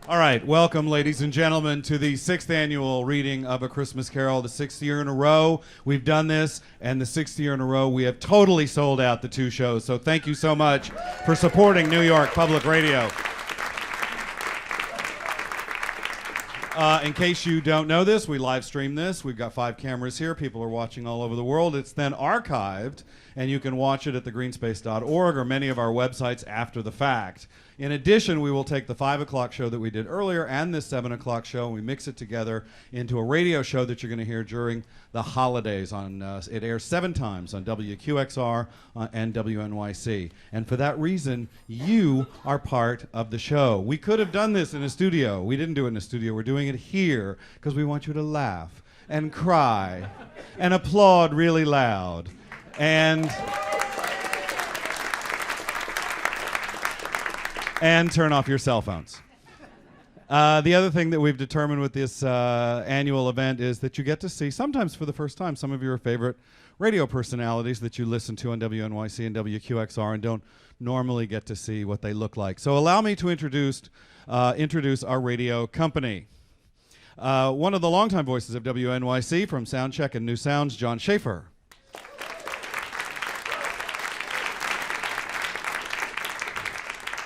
All right, welcome, ladies and gentlemen, to the 6th annual reading of A Christmas Carol, the 6th year in a row we've done this, and the 6th year in a row we have totally sold out the 2 shows. So thank you so much for supporting New York Public Radio. In case you don't know this, we live stream this. We've got 5 cameras here. People are watching all over the world. It's then archived, and you can watch it at thegreenspace.org or many of our websites after the fact. In addition, we will take the 5 o'clock show that we did earlier and this 7 o'clock show, and we mix it together into a radio show that you're going to hear during the holidays. It airs 7 times on WQXR and WNYC. And for that reason, you are part of the show. We could have done this in a studio. We didn't do it in a studio. We're doing it here because we want you to laugh and cry and applaud really loud. And turn off your cell phones. The other thing that we've determined with this annual event is that you get to see, sometimes for the first time, some of your favorite radio personalities that you listen to on WNYC and WQXR and don't normally get to see what they look like. So allow me to introduce our radio company. One of the longtime voices of WNYC from Soundcheck and New Sounds, John Schaefer.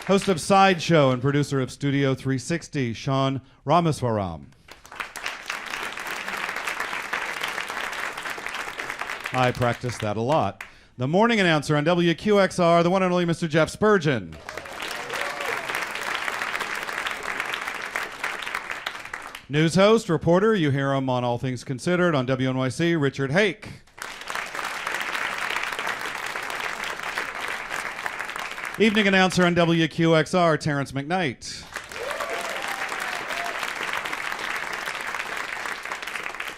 Host of Sideshow and producer of Studio 360, Sean Ramaswaram. I practice that a lot. The morning announcer on WQXR, the one and only Mr. Jeff Spurgeon. News host, reporter, you hear him on All Things Considered on WNYC, Richard Hake. Evening announcer on WQXR, Terrence McKnight.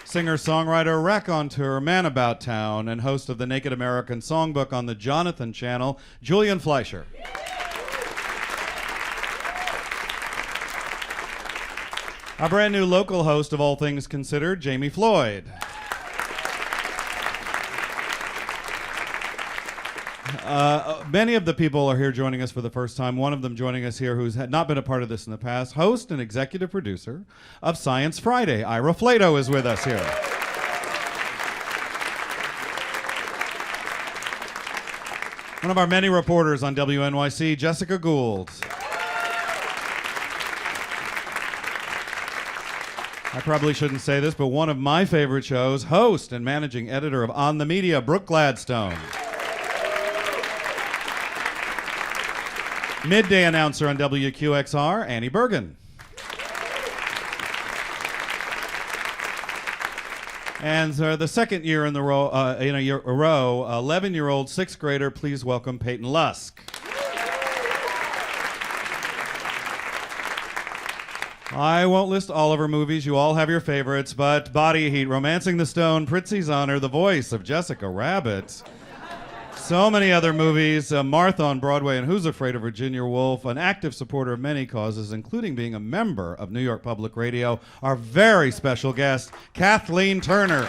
Singer-songwriter, raconteur, man about town, and host of the Naked American Songbook on the Jonathan Channel, Julian Fleischer. Our brand new local host of All Things Considered, Jamie Floyd. Many of the people are here joining us for the first time. One of them joining us here who's not been a part of this in the past, host and executive producer of Science Friday. Ira Flato is with us here. One of our many reporters on WNYC, Jessica Gould. I probably shouldn't say this, but one of my favorite shows, host and managing editor of On the Media, Brooke Gladstone. Midday announcer on WQXR, Annie Bergen. And the second year in a row, 11-year-old 6th grader, please welcome Peyton Lusk. I won't list all of her movies. You all have your favorites, but Body Heat, Romancing the Stone, Pritzi's Honor, the voice of Jessica Rabbit. So many other movies, Martha on Broadway and Who's Afraid of Virginia Woolf, an active supporter of many causes, including being a member of New York Public Radio, our very special guest, Kathleen Turner.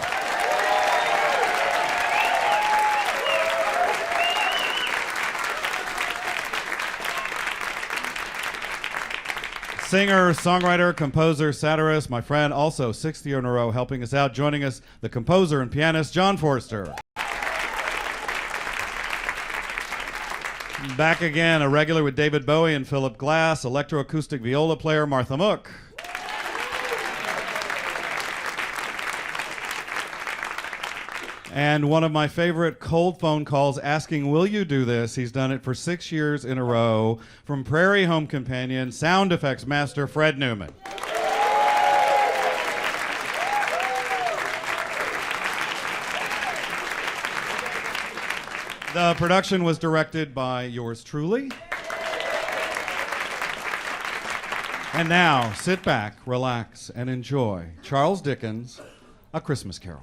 Singer, songwriter, composer, satirist, my friend, also 6th year in a row helping us out, joining us, the composer and pianist, John Forster. Back again, a regular with David Bowie and Philip Glass, electroacoustic viola player Martha Mook. And one of my favorite cold phone calls asking, will you do this? He's done it for 6 years in a row. From Prairie Home Companion, sound effects master Fred Newman. The production was directed by yours truly. And now, sit back, relax, and enjoy Charles Dickens' A Christmas Carol.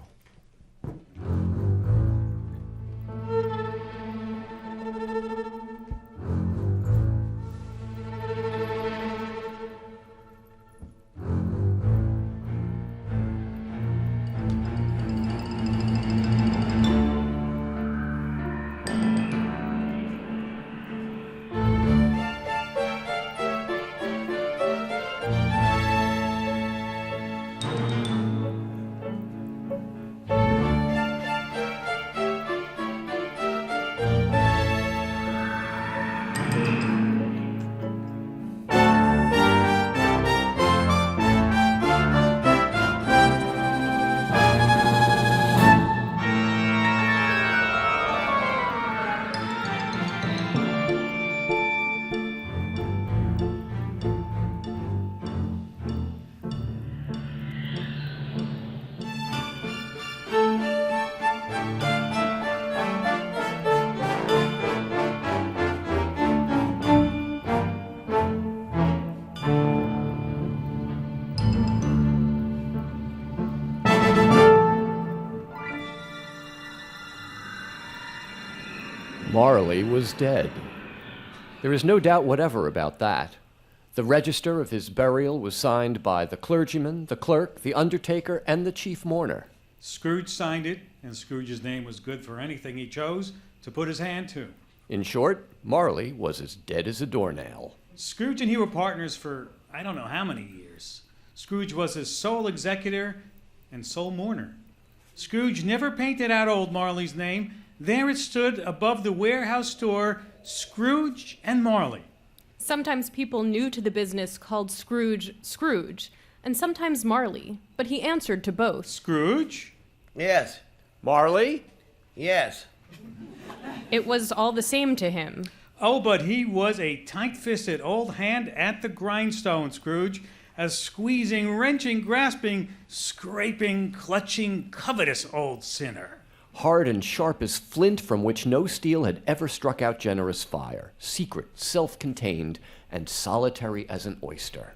Marley was dead. There is no doubt whatever about that. The register of his burial was signed by the clergyman, the clerk, the undertaker, and the chief mourner. Scrooge signed it, and Scrooge's name was good for anything he chose to put his hand to. In short, Marley was as dead as a doornail. Scrooge and he were partners for I don't know how many years. Scrooge was his sole executor and sole mourner. Scrooge never painted out old Marley's name. There it stood above the warehouse store, Scrooge and Marley. Sometimes people new to the business called Scrooge Scrooge, and sometimes Marley, but he answered to both. Scrooge? Yes. Marley? Yes. It was all the same to him. Oh, but he was a tight-fisted old hand at the grindstone, Scrooge. A squeezing, wrenching, grasping, scraping, clutching, covetous old sinner. Hard and sharp as flint from which no steel had ever struck out generous fire, secret, self-contained, and solitary as an oyster.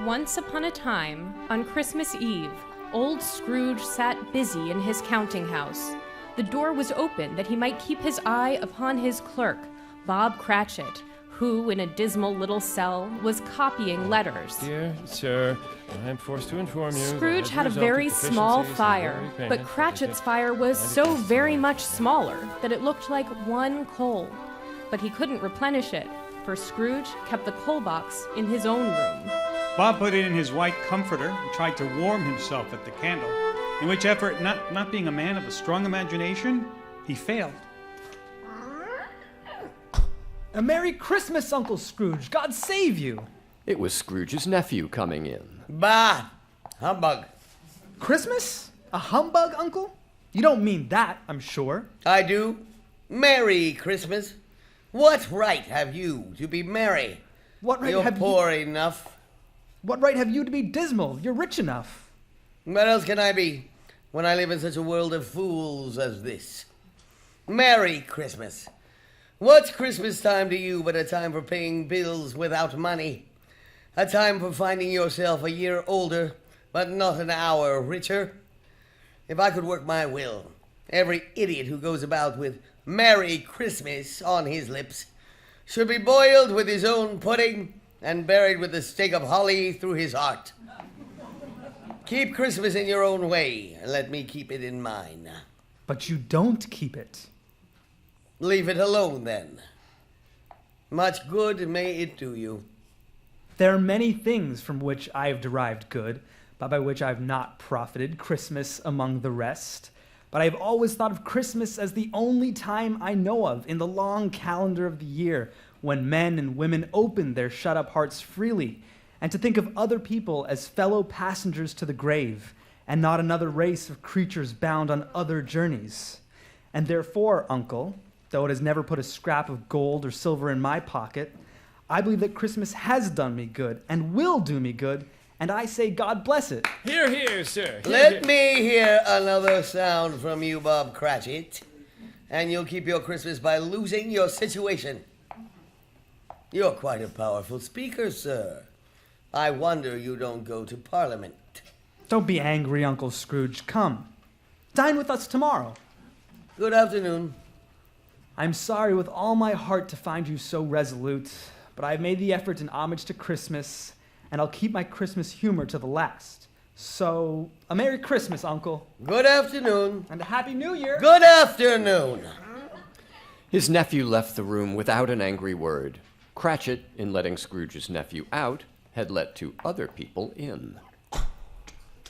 Once upon a time, on Christmas Eve, old Scrooge sat busy in his counting house. The door was open that he might keep his eye upon his clerk, Bob Cratchit, who, in a dismal little cell, was copying letters. Dear sir, I am forced to inform you Scrooge that had a as result very of small deficiencies in fire, early but payment, Cratchit's fire was so very much smaller that it looked like one coal. But he couldn't replenish it, for Scrooge kept the coal box in his own room. Bob put it in his white comforter and tried to warm himself at the candle, in which effort, not being a man of a strong imagination, he failed. A Merry Christmas, Uncle Scrooge. God save you. It was Scrooge's nephew coming in. Bah! Humbug. Christmas? A humbug, Uncle? You don't mean that, I'm sure. I do. Merry Christmas. What right have you to be merry? What right You're have poor enough. What right have you to be dismal? You're rich enough. What else can I be when I live in such a world of fools as this? Merry Christmas. What's Christmas time to you but a time for paying bills without money? A time for finding yourself a year older, but not an hour richer? If I could work my will, every idiot who goes about with Merry Christmas on his lips should be boiled with his own pudding and buried with a stake of holly through his heart. Keep Christmas in your own way, and let me keep it in mine. But you don't keep it. Leave it alone, then. Much good may it do you. There are many things from which I have derived good, but by which I have not profited, Christmas among the rest. But I have always thought of Christmas as the only time I know of in the long calendar of the year when men and women open their shut-up hearts freely, and to think of other people as fellow passengers to the grave, and not another race of creatures bound on other journeys. And therefore, Uncle, though it has never put a scrap of gold or silver in my pocket, I believe that Christmas has done me good and will do me good, and I say God bless it. Hear, hear, sir. Hear, Let hear. me hear another sound from you, Bob Cratchit, and you'll keep your Christmas by losing your situation. You're quite a powerful speaker, sir. I wonder you don't go to Parliament. Don't be angry, Uncle Scrooge. Come. Dine with us tomorrow. Good afternoon. I'm sorry with all my heart to find you so resolute, but I've made the effort in homage to Christmas, and I'll keep my Christmas humor to the last. So, a Merry Christmas, Uncle. Good afternoon. And a Happy New Year. Good afternoon. His nephew left the room without an angry word. Cratchit, in letting Scrooge's nephew out, had let two other people in.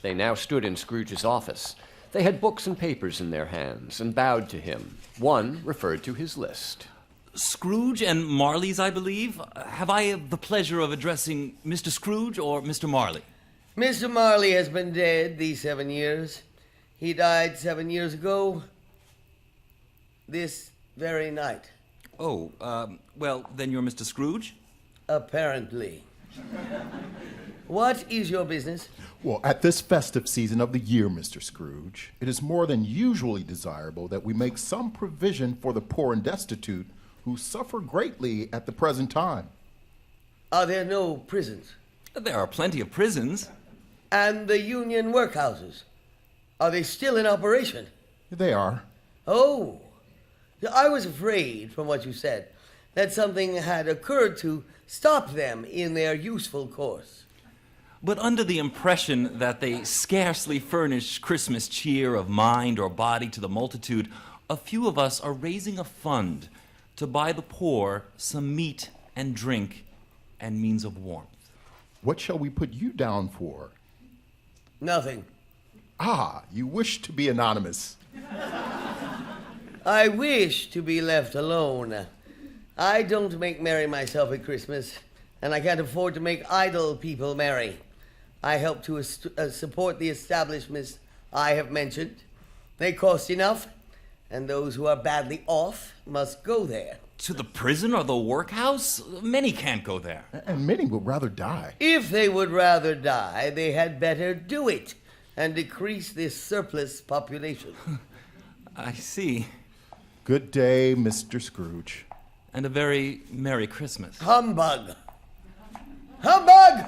They now stood in Scrooge's office. They had books and papers in their hands and bowed to him. One referred to his list. Scrooge and Marley's, I believe. Have I the pleasure of addressing Mr. Scrooge or Mr. Marley? Mr. Marley has been dead these 7 years. He died 7 years ago, this very night. Oh, well, then you're Mr. Scrooge? Apparently. What is your business? Well, at this festive season of the year, Mr. Scrooge, it is more than usually desirable that we make some provision for the poor and destitute who suffer greatly at the present time. Are there no prisons? There are plenty of prisons. And the union workhouses, are they still in operation? They are. Oh, I was afraid, from what you said, that something had occurred to stop them in their useful course. But under the impression that they scarcely furnish Christmas cheer of mind or body to the multitude, a few of us are raising a fund to buy the poor some meat and drink and means of warmth. What shall we put you down for? Nothing. Ah, you wish to be anonymous. I wish to be left alone. I don't make merry myself at Christmas, and I can't afford to make idle people merry. I help to support the establishments I have mentioned. They cost enough, and those who are badly off must go there. To the prison or the workhouse? Many can't go there. And many would rather die. If they would rather die, they had better do it and decrease this surplus population. I see. Good day, Mr. Scrooge. And a very Merry Christmas. Humbug! Humbug!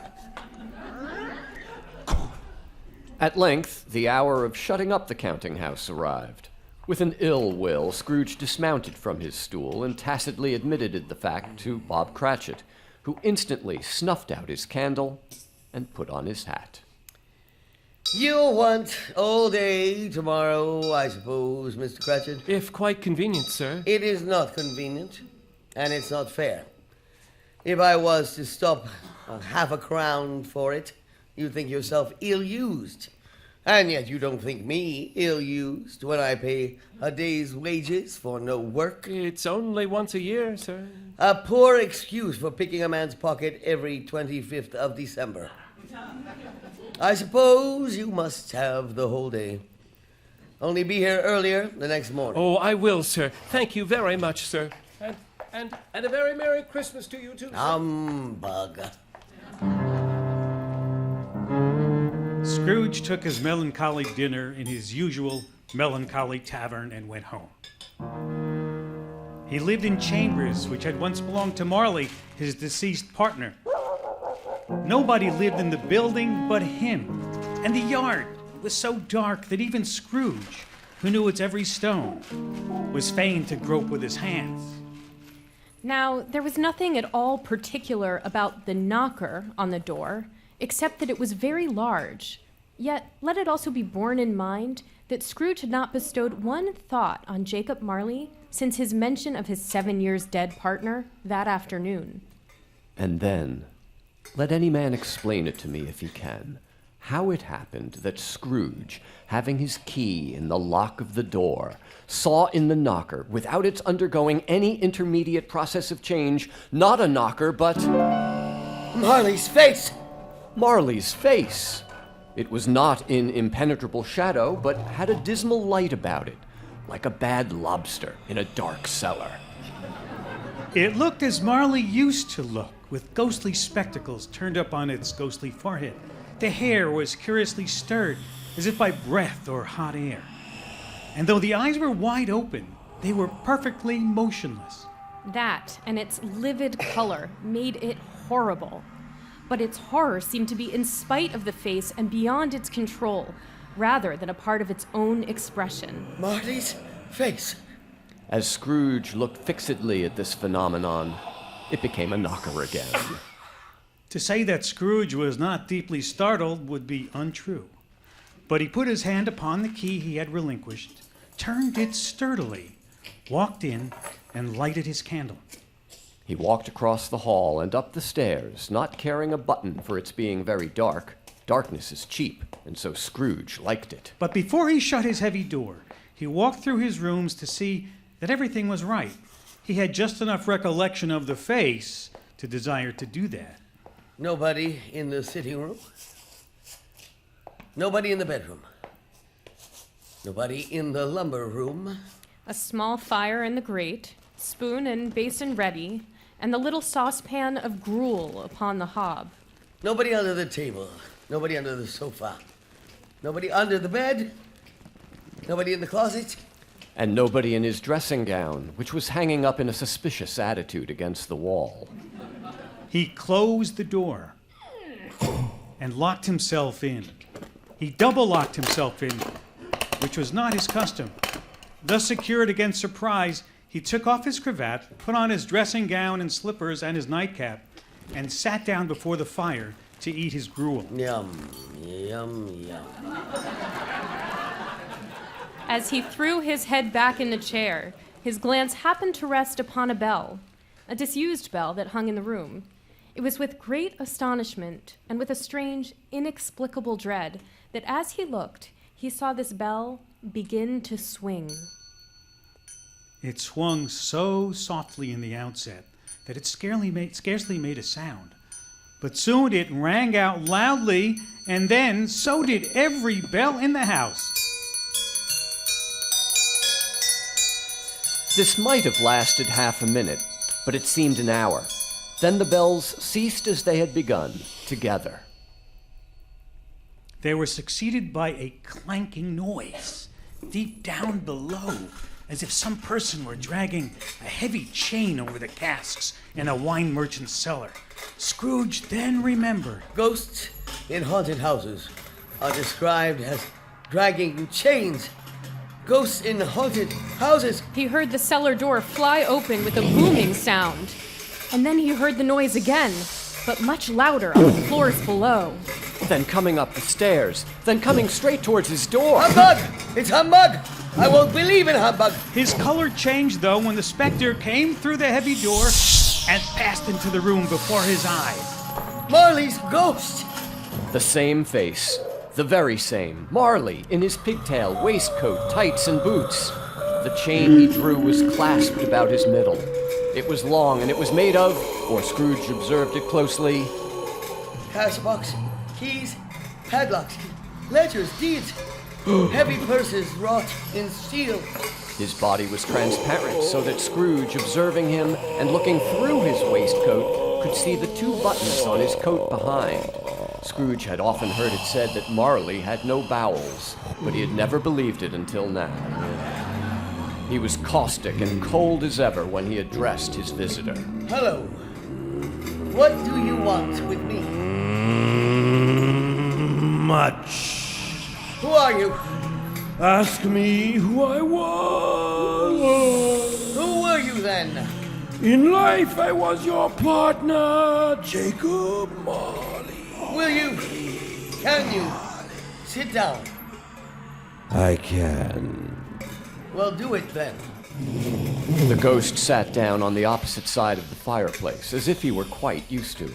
At length, the hour of shutting up the counting house arrived. With an ill will, Scrooge dismounted from his stool and tacitly admitted the fact to Bob Cratchit, who instantly snuffed out his candle and put on his hat. You'll want all day tomorrow, I suppose, Mr. Cratchit. If quite convenient, sir. It is not convenient, and it's not fair. If I was to stop half a crown for it, you'd think yourself ill-used. And yet you don't think me ill-used when I pay a day's wages for no work. It's only once a year, sir. A poor excuse for picking a man's pocket every 25th of December. I suppose you must have the whole day. Only be here earlier the next morning. Oh, I will, sir. Thank you very much, sir. And a very Merry Christmas to you, too, sir. Humbug. Scrooge took his melancholy dinner in his usual melancholy tavern and went home. He lived in chambers which had once belonged to Marley, his deceased partner. Nobody lived in the building but him, and the yard was so dark that even Scrooge, who knew its every stone, was fain to grope with his hands. Now, there was nothing at all particular about the knocker on the door, except that it was very large. Yet, let it also be borne in mind that Scrooge had not bestowed one thought on Jacob Marley since his mention of his 7 years dead partner that afternoon. And then, let any man explain it to me if he can, how it happened that Scrooge, having his key in the lock of the door, saw in the knocker, without its undergoing any intermediate process of change, not a knocker, but Marley's face! Marley's face. It was not in impenetrable shadow, but had a dismal light about it, like a bad lobster in a dark cellar. It looked as Marley used to look, with ghostly spectacles turned up on its ghostly forehead. The hair was curiously stirred, as if by breath or hot air. And though the eyes were wide open, they were perfectly motionless. That and its livid color made it horrible. But its horror seemed to be in spite of the face and beyond its control, rather than a part of its own expression. Marley's face. As Scrooge looked fixedly at this phenomenon, it became a knocker again. To say that Scrooge was not deeply startled would be untrue. But he put his hand upon the key he had relinquished, turned it sturdily, walked in, and lighted his candle. He walked across the hall and up the stairs, not caring a button for its being very dark. Darkness is cheap, and so Scrooge liked it. But before he shut his heavy door, he walked through his rooms to see that everything was right. He had just enough recollection of the face to desire to do that. Nobody in the sitting room. Nobody in the bedroom. Nobody in the lumber room. A small fire in the grate, spoon and basin ready, and the little saucepan of gruel upon the hob. Nobody under the table. Nobody under the sofa. Nobody under the bed. Nobody in the closet. And nobody in his dressing gown, which was hanging up in a suspicious attitude against the wall. He closed the door, and locked himself in. He double-locked himself in, which was not his custom. Thus secured against surprise, he took off his cravat, put on his dressing gown and slippers and his nightcap, and sat down before the fire to eat his gruel. Yum, yum, yum. As he threw his head back in the chair, his glance happened to rest upon a bell, a disused bell that hung in the room. It was with great astonishment and with a strange, inexplicable dread that as he looked, he saw this bell begin to swing. It swung so softly in the outset that it scarcely made a sound. But soon it rang out loudly, and then so did every bell in the house. This might have lasted half a minute, but it seemed an hour. Then the bells ceased as they had begun, together. They were succeeded by a clanking noise deep down below, as if some person were dragging a heavy chain over the casks in a wine merchant's cellar. Scrooge then remembered. Ghosts in haunted houses are described as dragging chains. Ghosts in haunted houses. He heard the cellar door fly open with a booming sound. And then he heard the noise again, but much louder on the floors below. Then coming up the stairs, then coming straight towards his door. Humbug! It's humbug! I won't believe in humbug! His color changed, though, when the specter came through the heavy door and passed into the room before his eyes. Marley's ghost! The same face, the very same. Marley in his pigtail, waistcoat, tights, and boots. The chain he drew was clasped about his middle. It was long, and it was made of, or Scrooge observed it closely, Cash box, keys, padlocks, ledgers, deeds, heavy purses wrought in steel. His body was transparent, so that Scrooge, observing him and looking through his waistcoat, could see the two buttons on his coat behind. Scrooge had often heard it said that Marley had no bowels, but he had never believed it until now. He was caustic and cold as ever when he addressed his visitor. Hello. What do you want with me? Much. Who are you? Ask me who I was. Who were you then? In life, I was your partner, Jacob Marley. Can you sit down? I can. Well, do it then. The ghost sat down on the opposite side of the fireplace, as if he were quite used to it.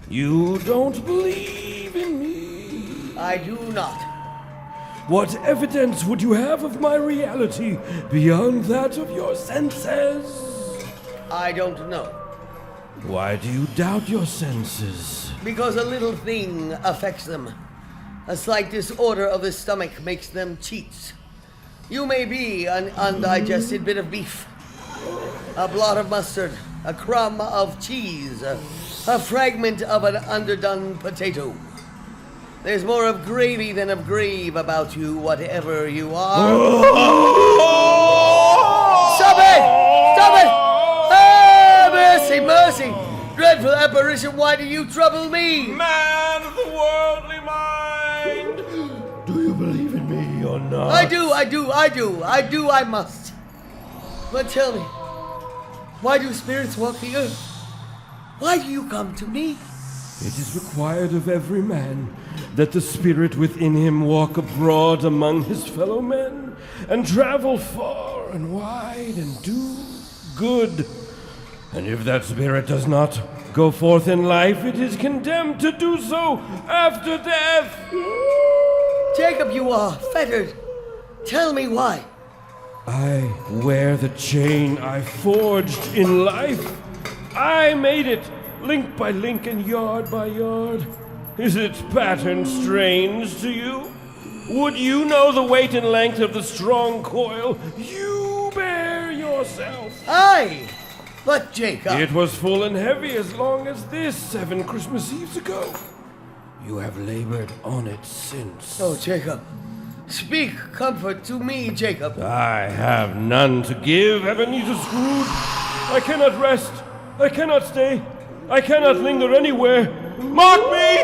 You don't believe in me? I do not. What evidence would you have of my reality beyond that of your senses? I don't know. Why do you doubt your senses? Because a little thing affects them. A slight disorder of the stomach makes them cheats. You may be an undigested bit of beef, a blot of mustard, a crumb of cheese, a fragment of an underdone potato. There's more of gravy than of grave about you, whatever you are. Stop it! Stop it! Ah, mercy, mercy! Dreadful apparition, why do you trouble me? Man of the worldly mind! Do you believe in me or not? I do, I must. But tell me, why do spirits walk the earth? Why do you come to me? It is required of every man that the spirit within him walk abroad among his fellow men and travel far and wide and do good. And if that spirit does not go forth in life, it is condemned to do so after death. Jacob, you are fettered. Tell me why. I wear the chain I forged in life. I made it, link by link and yard by yard. Is its pattern strange to you? Would you know the weight and length of the strong coil you bear yourself? Aye, but Jacob. It was full and heavy as long as this 7 Christmas Eves ago. You have labored on it since. Oh, Jacob. Speak comfort to me, Jacob. I have none to give, Ebenezer Scrooge. I cannot rest. I cannot stay. I cannot linger anywhere. Mark me!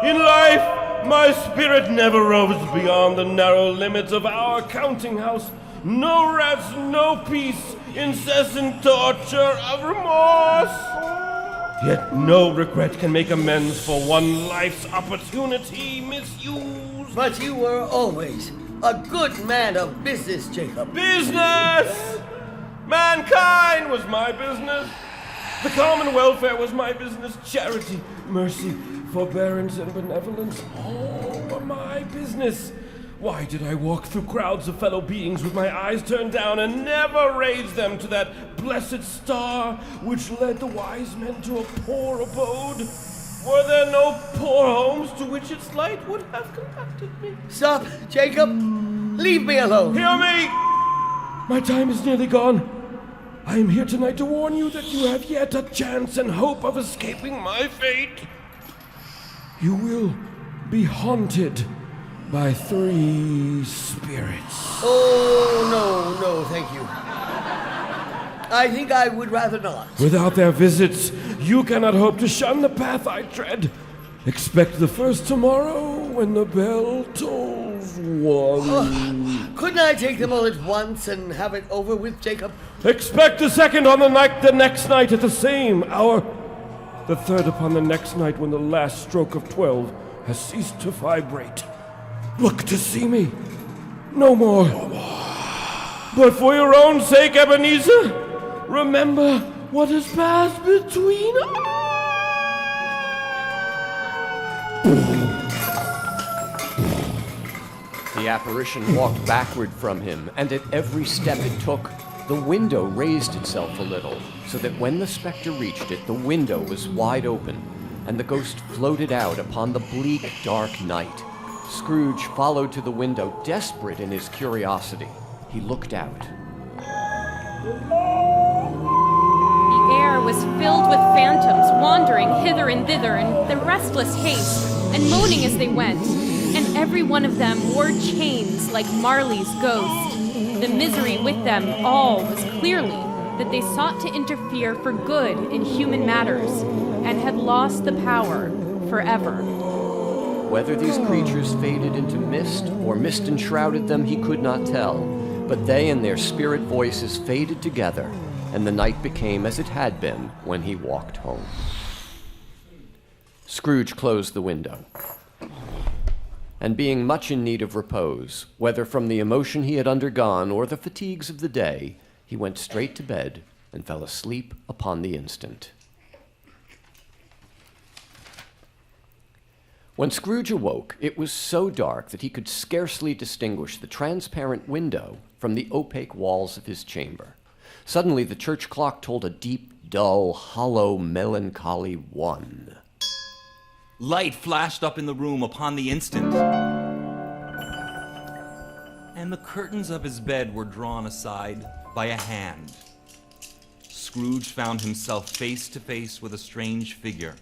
In life, my spirit never roves beyond the narrow limits of our counting house. No rest, no peace, incessant torture of remorse. Yet no regret can make amends for one life's opportunity misused. But you were always a good man of business, Jacob. Business! Mankind was my business. The common welfare was my business. Charity, mercy, forbearance, and benevolence, all were my business. Why did I walk through crowds of fellow beings with my eyes turned down and never raise them to that blessed star which led the wise men to a poor abode? Were there no poor homes to which its light would have conducted me? Stop, Jacob. Leave me alone. Hear me! My time is nearly gone. I am here tonight to warn you that you have yet a chance and hope of escaping my fate. You will be haunted by 3 spirits. Oh, no, thank you. I think I would rather not. Without their visits, you cannot hope to shun the path I tread. Expect the first tomorrow when the bell tolls 1. Couldn't I take them all at once and have it over with, Jacob? Expect the second on the next night at the same hour. The third upon the next night when the last stroke of 12 has ceased to vibrate. Look to see me. No more. But for your own sake, Ebenezer, remember what has passed between us. The apparition walked backward from him, and at every step it took, the window raised itself a little, so that when the specter reached it, the window was wide open, and the ghost floated out upon the bleak, dark night. Scrooge followed to the window, desperate in his curiosity. He looked out. The air was filled with phantoms, wandering hither and thither in the restless haste, and moaning as they went, and every one of them wore chains like Marley's ghost. The misery with them all was clearly that they sought to interfere for good in human matters, and had lost the power forever. Whether these creatures faded into mist or mist enshrouded them, he could not tell, but they and their spirit voices faded together, and the night became as it had been when he walked home. Scrooge closed the window, and being much in need of repose, whether from the emotion he had undergone or the fatigues of the day, he went straight to bed and fell asleep upon the instant. When Scrooge awoke, it was so dark that he could scarcely distinguish the transparent window from the opaque walls of his chamber. Suddenly, the church clock told a deep, dull, hollow, melancholy 1. Light flashed up in the room upon the instant, and the curtains of his bed were drawn aside by a hand. Scrooge found himself face to face with a strange figure.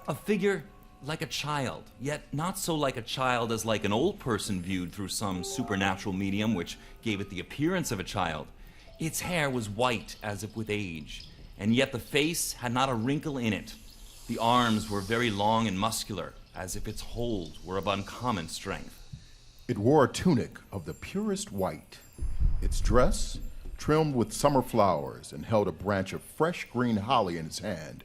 A figure like a child, yet not so like a child as like an old person viewed through some supernatural medium which gave it the appearance of a child. Its hair was white as if with age, and yet the face had not a wrinkle in it. The arms were very long and muscular, as if its hold were of uncommon strength. It wore a tunic of the purest white. Its dress, trimmed with summer flowers, and held a branch of fresh green holly in its hand.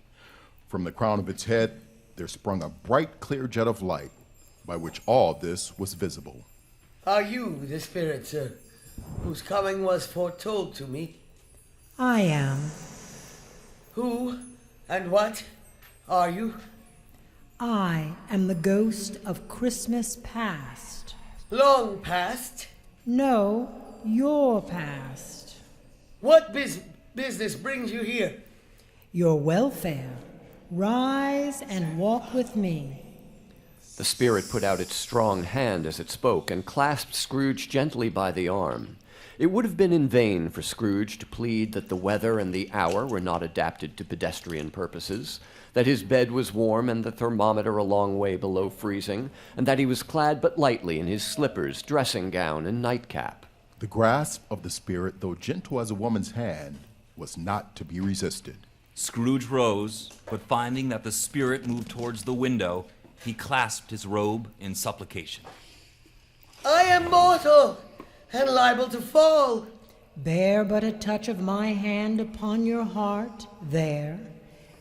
From the crown of its head, there sprung a bright, clear jet of light, by which all this was visible. Are you the spirit, sir, whose coming was foretold to me? I am. Who and what are you? I am the ghost of Christmas past. Long past? No, your past. What business brings you here? Your welfare. Rise and walk with me. The spirit put out its strong hand as it spoke and clasped Scrooge gently by the arm. It would have been in vain for Scrooge to plead that the weather and the hour were not adapted to pedestrian purposes, that his bed was warm and the thermometer a long way below freezing, and that he was clad but lightly in his slippers, dressing gown, and nightcap. The grasp of the spirit, though gentle as a woman's hand, was not to be resisted. Scrooge rose, but finding that the spirit moved towards the window, He clasped his robe in supplication. I am mortal and liable to fall. Bear but a touch of my hand upon your heart, there,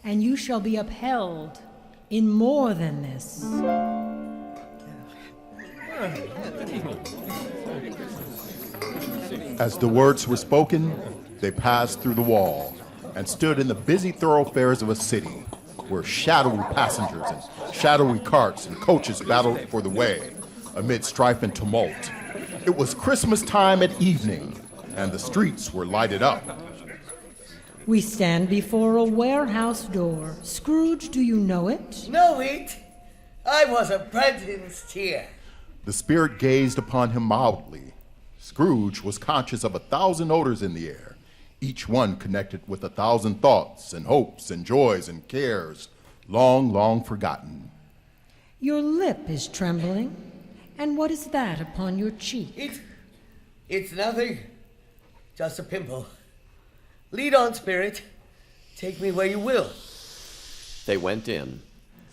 and you shall be upheld in more than this. As the words were spoken, they passed through the wall and stood in the busy thoroughfares of a city where shadowy passengers and shadowy carts and coaches battled for the way amid strife and tumult. It was Christmas time at evening, and the streets were lighted up. We stand before a warehouse door. Scrooge, do you know it? Know it? I was apprenticed here. The spirit gazed upon him mildly. Scrooge was conscious of 1,000 odors in the air, each one connected with 1,000 thoughts and hopes and joys and cares, long, long forgotten. Your lip is trembling. And what is that upon your cheek? It's nothing. Just a pimple. Lead on, spirit. Take me where you will. They went in.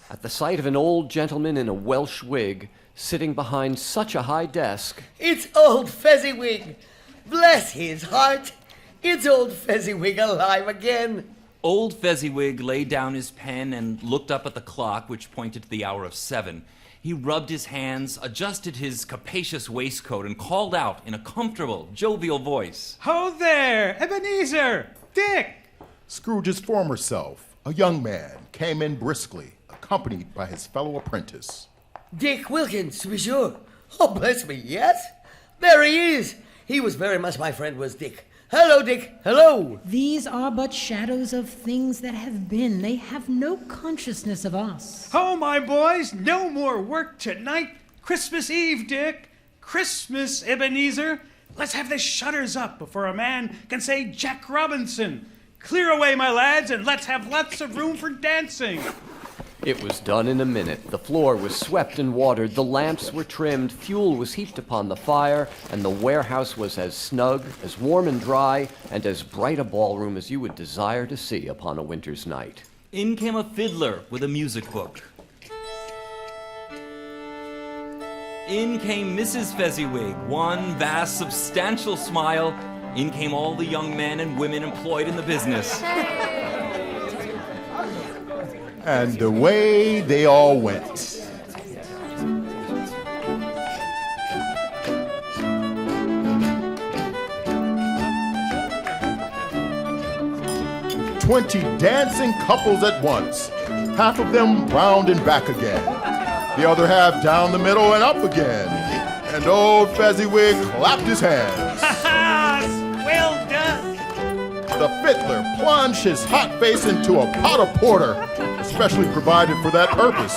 At the sight of an old gentleman in a Welsh wig sitting behind such a high desk. It's old Fezziwig. Bless his heart. It's old Fezziwig alive again. Old Fezziwig laid down his pen and looked up at the clock, which pointed to the hour of 7. He rubbed his hands, adjusted his capacious waistcoat, and called out in a comfortable, jovial voice. Ho there, Ebenezer! Dick! Scrooge's former self, a young man, came in briskly, accompanied by his fellow apprentice. Dick Wilkins, to be sure. Oh, bless me, yes. There he is. He was very much my friend, was Dick. Hello, Dick. Hello. These are but shadows of things that have been. They have no consciousness of us. Oh, my boys, no more work tonight. Christmas Eve, Dick. Christmas, Ebenezer. Let's have the shutters up before a man can say Jack Robinson. Clear away, my lads, and let's have lots of room for dancing. It was done in a minute. The floor was swept and watered, the lamps were trimmed, fuel was heaped upon the fire, and the warehouse was as snug, as warm and dry, and as bright a ballroom as you would desire to see upon a winter's night. In came a fiddler with a music book. In came Mrs. Fezziwig, one vast, substantial smile. In came all the young men and women employed in the business. And away they all went. "20 dancing couples at once, half of them round and back again, the other half down the middle and up again." And old Fezziwig clapped his hands. Well done. The fiddler plunged his hot face into a pot of porter, especially provided for that purpose.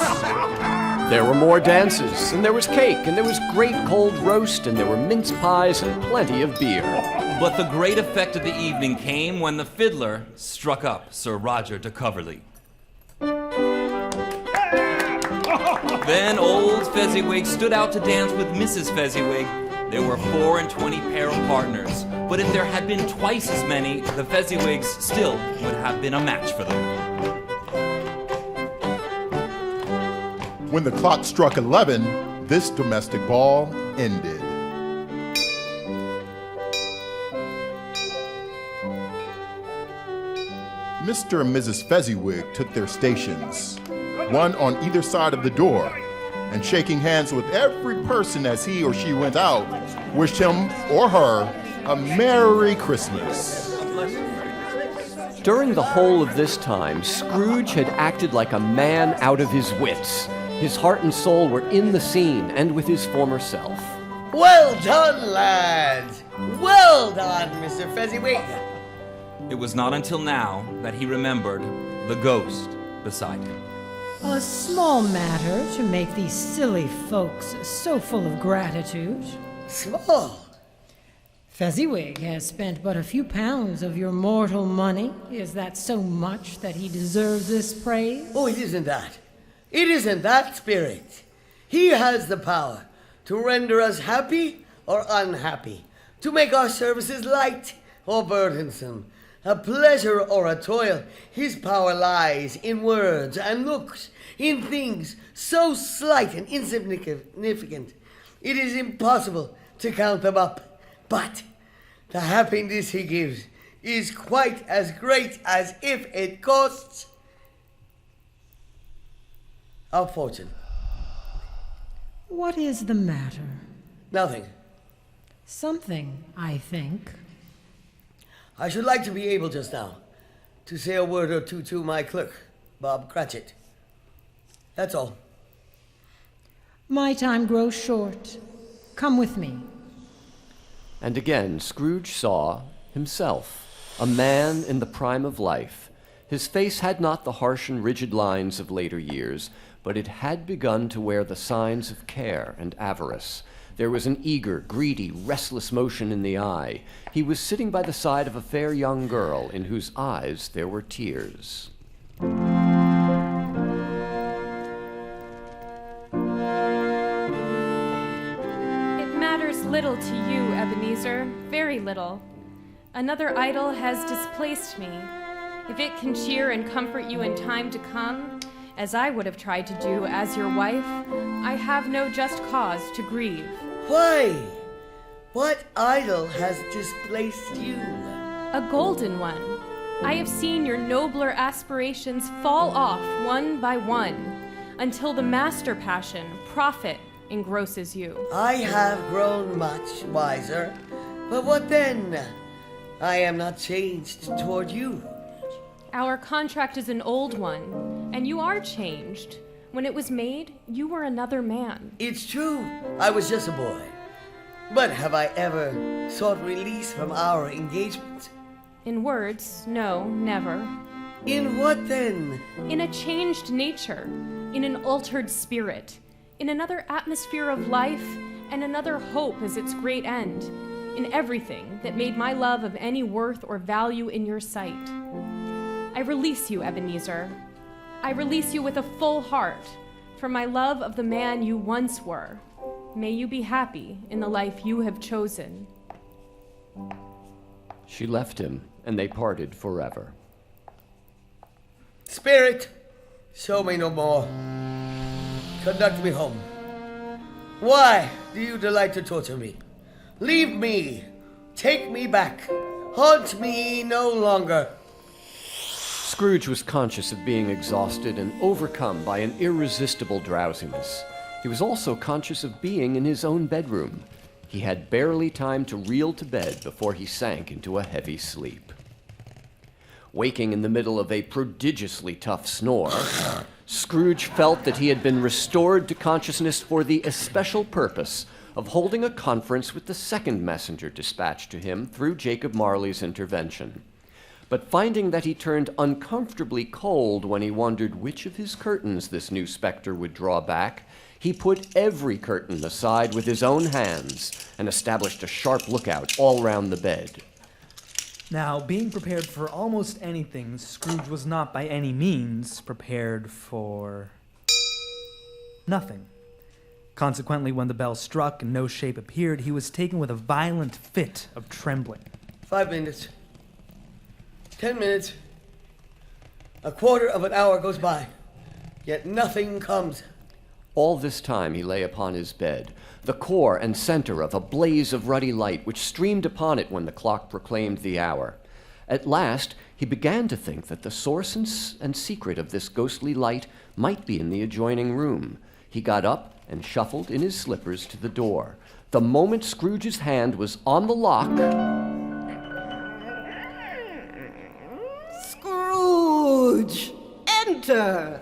There were more dances, and there was cake, and there was great cold roast, and there were mince pies and plenty of beer. But the great effect of the evening came when the fiddler struck up Sir Roger de Coverley. Then old Fezziwig stood out to dance with Mrs. Fezziwig. There were 24 pair of partners, but if there had been twice as many, the Fezziwigs still would have been a match for them. When the clock struck 11, this domestic ball ended. Mr. and Mrs. Fezziwig took their stations, one on either side of the door, and shaking hands with every person as he or she went out, wished him or her a Merry Christmas. During the whole of this time, Scrooge had acted like a man out of his wits. His heart and soul were in the scene and with his former self. Well done, lads. Well done, Mr. Fezziwig. It was not until now that he remembered the ghost beside him. A small matter to make these silly folks so full of gratitude. Small? Fezziwig has spent but a few pounds of your mortal money. Is that so much that he deserves this praise? Oh, it isn't that. It isn't that, Spirit. He has the power to render us happy or unhappy, to make our services light or burdensome. a pleasure or a toil. His power lies in words and looks, in things so slight and insignificant, it is impossible to count them up. But the happiness he gives is quite as great as if it costs a fortune. What is the matter? Nothing. Something, I think. I should like to be able just now to say a word or two to my clerk, Bob Cratchit. That's all. My time grows short. Come with me. And again, Scrooge saw himself, a man in the prime of life. His face had not the harsh and rigid lines of later years, but it had begun to wear the signs of care and avarice. There was an eager, greedy, restless motion in the eye. He was sitting by the side of a fair young girl in whose eyes there were tears. Little to you, Ebenezer, very little. Another idol has displaced me. If it can cheer and comfort you in time to come, as I would have tried to do as your wife, I have no just cause to grieve. Why? What idol has displaced you? A golden one. I have seen your nobler aspirations fall off one by one, until the master passion, profit, engrosses you. I have grown much wiser, but what then? I am not changed toward you. Our contract is an old one, and you are changed. When it was made, you were another man. It's true, I was just a boy. But have I ever sought release from our engagement? In words, no, never. In what then? In a changed nature, in an altered spirit, in another atmosphere of life, and another hope as its great end, in everything that made my love of any worth or value in your sight. I release you, Ebenezer. I release you with a full heart, for my love of the man you once were. May you be happy in the life you have chosen. She left him, and they parted forever. Spirit, show me no more. Conduct me home. Why do you delight to torture me? Leave me. Take me back. Haunt me no longer. Scrooge was conscious of being exhausted and overcome by an irresistible drowsiness. He was also conscious of being in his own bedroom. He had barely time to reel to bed before he sank into a heavy sleep. Waking in the middle of a prodigiously tough snore, Scrooge felt that he had been restored to consciousness for the especial purpose of holding a conference with the second messenger dispatched to him through Jacob Marley's intervention. But finding that he turned uncomfortably cold when he wondered which of his curtains this new specter would draw back, he put every curtain aside with his own hands and established a sharp lookout all round the bed. Now, being prepared for almost anything, Scrooge was not by any means prepared for nothing. Consequently, when the bell struck and no shape appeared, he was taken with a violent fit of trembling. 5 minutes. 10 minutes. A quarter of an hour goes by, yet nothing comes. All this time he lay upon his bed, the core and center of a blaze of ruddy light which streamed upon it when the clock proclaimed the hour. At last, he began to think that the source and secret of this ghostly light might be in the adjoining room. He got up and shuffled in his slippers to the door. The moment Scrooge's hand was on the lock... Scrooge! Enter!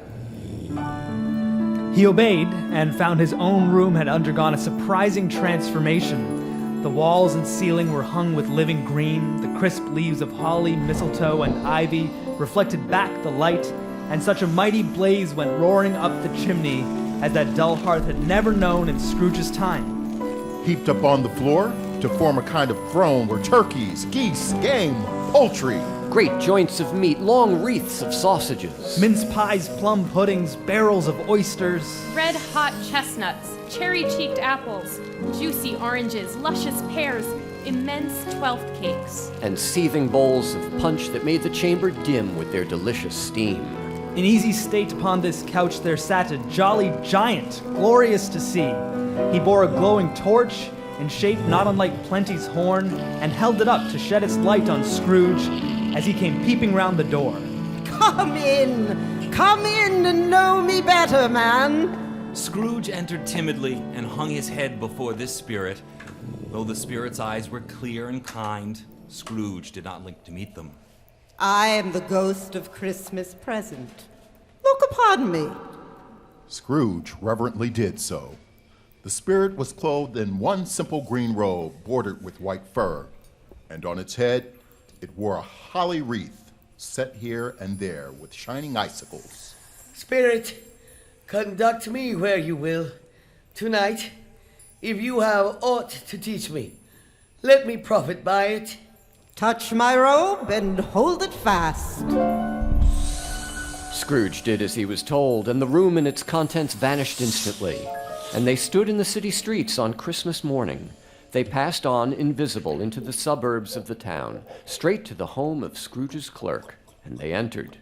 He obeyed and found his own room had undergone a surprising transformation. The walls and ceiling were hung with living green. The crisp leaves of holly, mistletoe, and ivy reflected back the light, and such a mighty blaze went roaring up the chimney as that dull hearth had never known in Scrooge's time. Heaped up on the floor to form a kind of throne were turkeys, geese, game, poultry. Great joints of meat, long wreaths of sausages. Mince pies, plum puddings, barrels of oysters. Red-hot chestnuts, cherry-cheeked apples, juicy oranges, luscious pears, immense 12th cakes, and seething bowls of punch that made the chamber dim with their delicious steam. In easy state upon this couch there sat a jolly giant, glorious to see. He bore a glowing torch, in shape not unlike Plenty's horn, and held it up to shed its light on Scrooge as he came peeping round the door. Come in and know me better, man. Scrooge entered timidly and hung his head before this spirit. Though the spirit's eyes were clear and kind, Scrooge did not like to meet them. I am the ghost of Christmas present. Look upon me. Scrooge reverently did so. The spirit was clothed in one simple green robe bordered with white fur, and on its head it wore a holly wreath set here and there with shining icicles. Spirit, conduct me where you will. Tonight, if you have aught to teach me, let me profit by it. Touch my robe and hold it fast. Scrooge did as he was told, and the room and its contents vanished instantly. And they stood in the city streets on Christmas morning. They passed on invisible into the suburbs of the town, straight to the home of Scrooge's clerk, and they entered.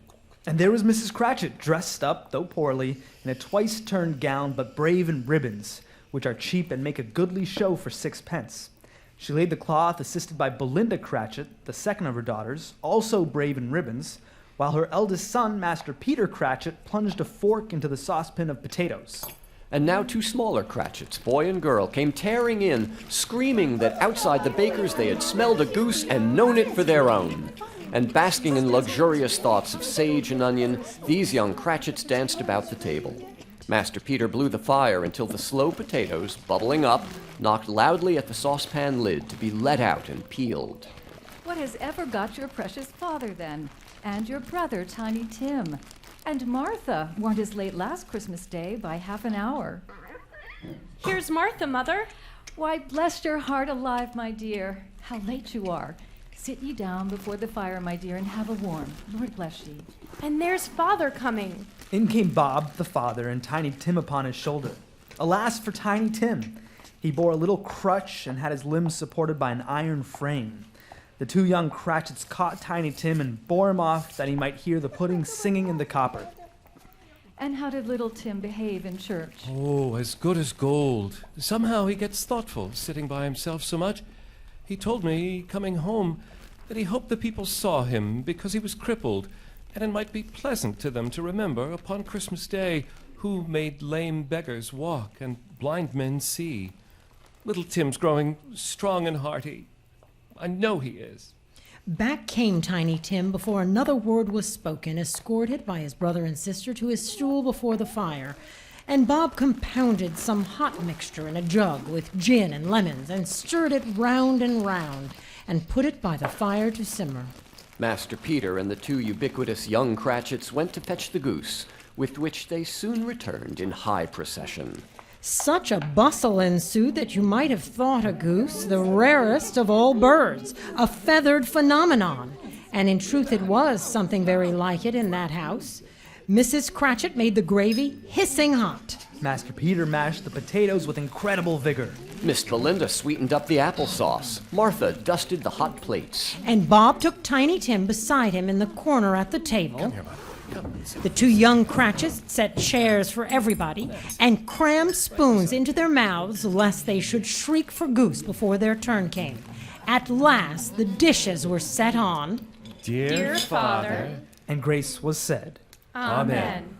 And there was Mrs. Cratchit, dressed up, though poorly, in a twice-turned gown, but brave in ribbons, which are cheap and make a goodly show for 6 pence. She laid the cloth, assisted by Belinda Cratchit, the second of her daughters, also brave in ribbons, while her eldest son, Master Peter Cratchit, plunged a fork into the saucepan of potatoes. And now 2 smaller Cratchits, boy and girl, came tearing in, screaming that outside the baker's they had smelled a goose and known it for their own. And basking in luxurious thoughts of sage and onion, these young Cratchits danced about the table. Master Peter blew the fire until the slow potatoes, bubbling up, knocked loudly at the saucepan lid to be let out and peeled. What has ever got your precious father, then? And your brother, Tiny Tim? And Martha weren't as late last Christmas Day by half an hour. Here's Martha, Mother. Why, bless your heart alive, my dear. How late you are. Sit ye down before the fire, my dear, and have a warm. Lord bless ye. And there's Father coming. In came Bob, the father, and Tiny Tim upon his shoulder. Alas for Tiny Tim! He bore a little crutch and had his limbs supported by an iron frame. The 2 young Cratchits caught Tiny Tim and bore him off that he might hear the pudding singing in the copper. And how did little Tim behave in church? Oh, as good as gold. Somehow he gets thoughtful, sitting by himself so much. He told me, coming home, that he hoped the people saw him because he was crippled, and it might be pleasant to them to remember upon Christmas Day who made lame beggars walk and blind men see. Little Tim's growing strong and hearty. I know he is. Back came Tiny Tim before another word was spoken, escorted by his brother and sister to his stool before the fire. And Bob compounded some hot mixture in a jug with gin and lemons and stirred it round and round and put it by the fire to simmer. Master Peter and the 2 ubiquitous young Cratchits went to fetch the goose, with which they soon returned in high procession. Such a bustle ensued that you might have thought a goose the rarest of all birds, a feathered phenomenon. And in truth it was something very like it in that house. Mrs. Cratchit made the gravy hissing hot. Master Peter mashed the potatoes with incredible vigor. Miss Belinda sweetened up the applesauce. Martha dusted the hot plates. And Bob took Tiny Tim beside him in the corner at the table. The 2 young Cratchits set chairs for everybody and crammed spoons into their mouths lest they should shriek for goose before their turn came. At last the dishes were set on. Dear Father. And grace was said. Amen.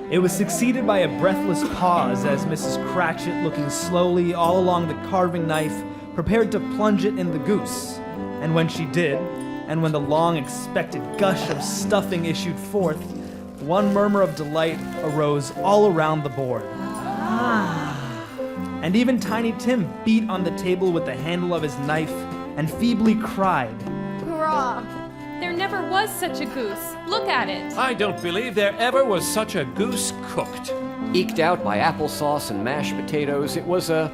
It was succeeded by a breathless pause as Mrs. Cratchit, looking slowly all along the carving knife, prepared to plunge it in the goose. And when she did, and when the long-expected gush of stuffing issued forth, one murmur of delight arose all around the board. And even Tiny Tim beat on the table with the handle of his knife and feebly cried, Hurrah! There never was such a goose. Look at it. I don't believe there ever was such a goose cooked. Eked out by applesauce and mashed potatoes, it was a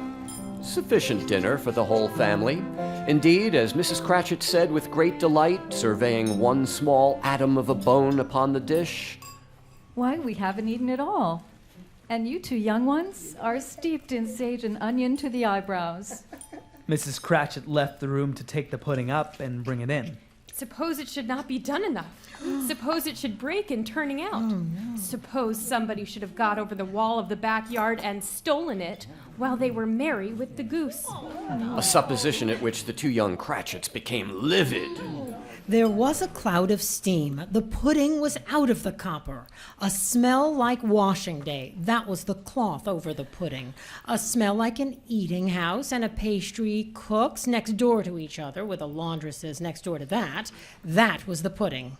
sufficient dinner for the whole family. Indeed, as Mrs. Cratchit said with great delight, surveying one small atom of a bone upon the dish, Why, we haven't eaten at all. And you two young ones are steeped in sage and onion to the eyebrows. Mrs. Cratchit left the room to take the pudding up and bring it in. Suppose it should not be done enough. Suppose it should break in turning out. Oh, no. Suppose somebody should have got over the wall of the backyard and stolen it while they were merry with the goose. A supposition at which the two young Cratchits became livid. There was a cloud of steam. The pudding was out of the copper. A smell like washing day. That was the cloth over the pudding. A smell like an eating house and a pastry cook's next door to each other, with a laundress's next door to that. That was the pudding.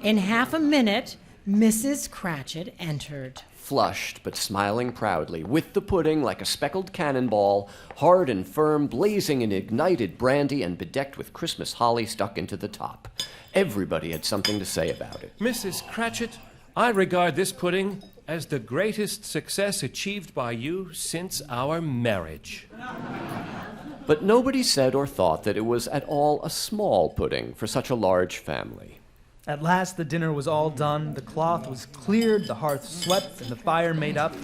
In half a minute, Mrs. Cratchit entered. Flushed but smiling proudly, with the pudding like a speckled cannonball, hard and firm, blazing in ignited brandy and bedecked with Christmas holly stuck into the top. Everybody had something to say about it. Mrs. Cratchit, I regard this pudding as the greatest success achieved by you since our marriage. But nobody said or thought that it was at all a small pudding for such a large family. At last the dinner was all done, the cloth was cleared, the hearth swept, and the fire made up.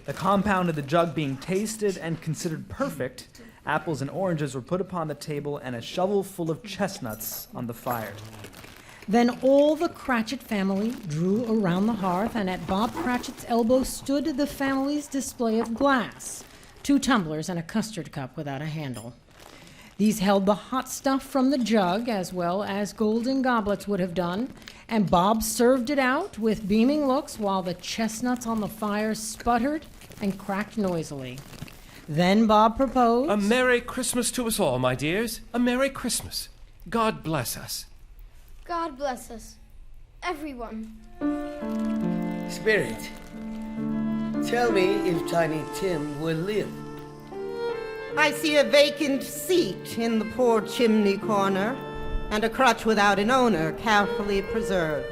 The compound of the jug being tasted and considered perfect, apples and oranges were put upon the table and a shovel full of chestnuts on the fire. Then all the Cratchit family drew around the hearth, and at Bob Cratchit's elbow stood the family's display of glass, 2 tumblers and a custard cup without a handle. These held the hot stuff from the jug, as well as golden goblets would have done, and Bob served it out with beaming looks while the chestnuts on the fire sputtered and cracked noisily. Then Bob proposed, A Merry Christmas to us all, my dears. A Merry Christmas. God bless us. God bless us, everyone. Spirit, tell me if Tiny Tim will live. I see a vacant seat in the poor chimney corner, and a crutch without an owner carefully preserved.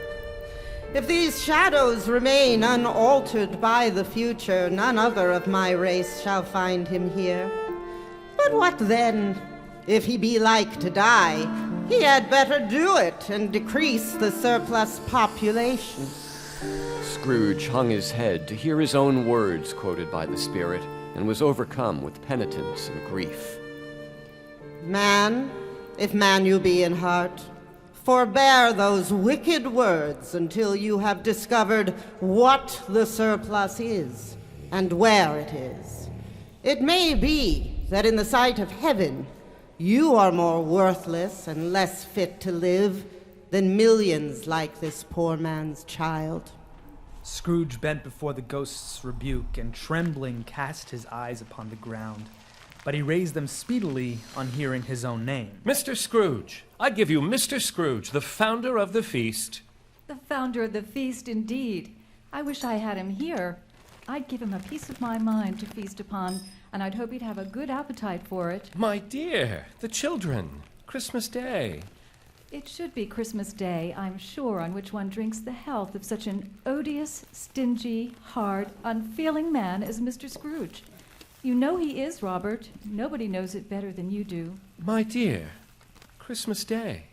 If these shadows remain unaltered by the future, none other of my race shall find him here. But what then? If he be like to die, he had better do it and decrease the surplus population. Scrooge hung his head to hear his own words quoted by the spirit, and was overcome with penitence and grief. Man, if man you be in heart, forbear those wicked words until you have discovered what the surplus is and where it is. It may be that in the sight of heaven you are more worthless and less fit to live than millions like this poor man's child. Scrooge bent before the ghost's rebuke, and trembling cast his eyes upon the ground. But he raised them speedily on hearing his own name. Mr. Scrooge. I give you Mr. Scrooge, the founder of the feast. The founder of the feast, indeed. I wish I had him here. I'd give him a piece of my mind to feast upon, and I'd hope he'd have a good appetite for it. My dear, the children. Christmas Day. It should be Christmas Day, I'm sure, on which one drinks the health of such an odious, stingy, hard, unfeeling man as Mr. Scrooge. You know he is, Robert. Nobody knows it better than you do. My dear, Christmas Day.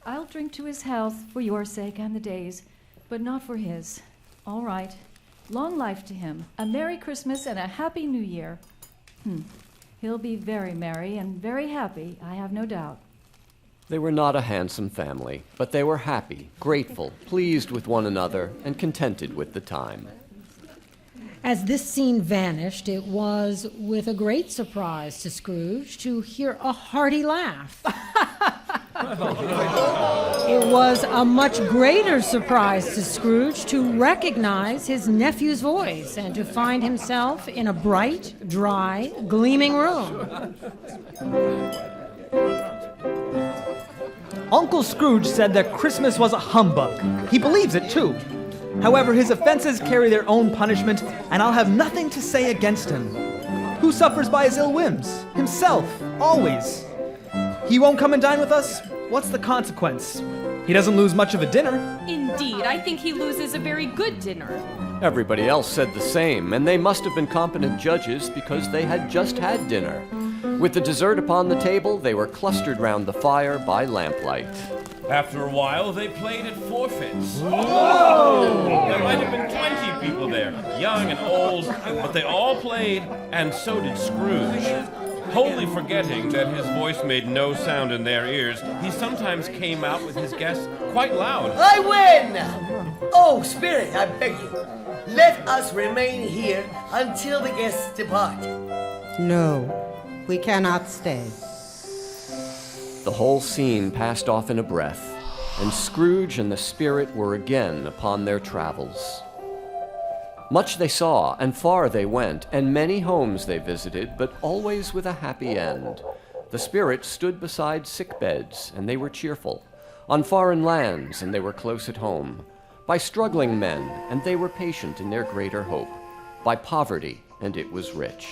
I'll drink to his health for your sake and the day's, but not for his. All right. Long life to him. A Merry Christmas and a Happy New Year. He'll be very merry and very happy, I have no doubt. They were not a handsome family, but they were happy, grateful, pleased with one another, and contented with the time. As this scene vanished, it was with a great surprise to Scrooge to hear a hearty laugh. It was a much greater surprise to Scrooge to recognize his nephew's voice and to find himself in a bright, dry, gleaming room. Uncle Scrooge said that Christmas was a humbug. He believes it, too. However, his offenses carry their own punishment, and I'll have nothing to say against him. Who suffers by his ill whims? Himself, always. He won't come and dine with us? What's the consequence? He doesn't lose much of a dinner. Indeed, I think he loses a very good dinner. Everybody else said the same, and they must have been competent judges because they had just had dinner. With the dessert upon the table, they were clustered round the fire by lamplight. After a while, they played at forfeits. Oh! There might have been 20 people there, young and old, but they all played, and so did Scrooge. Wholly forgetting that his voice made no sound in their ears, he sometimes came out with his guests quite loud. I win! Oh, Spirit, I beg you, let us remain here until the guests depart. No, we cannot stay. The whole scene passed off in a breath, and Scrooge and the Spirit were again upon their travels. Much they saw, and far they went, and many homes they visited, but always with a happy end. The Spirit stood beside sick beds, and they were cheerful. On foreign lands, and they were close at home. By struggling men, and they were patient in their greater hope. By poverty, and it was rich.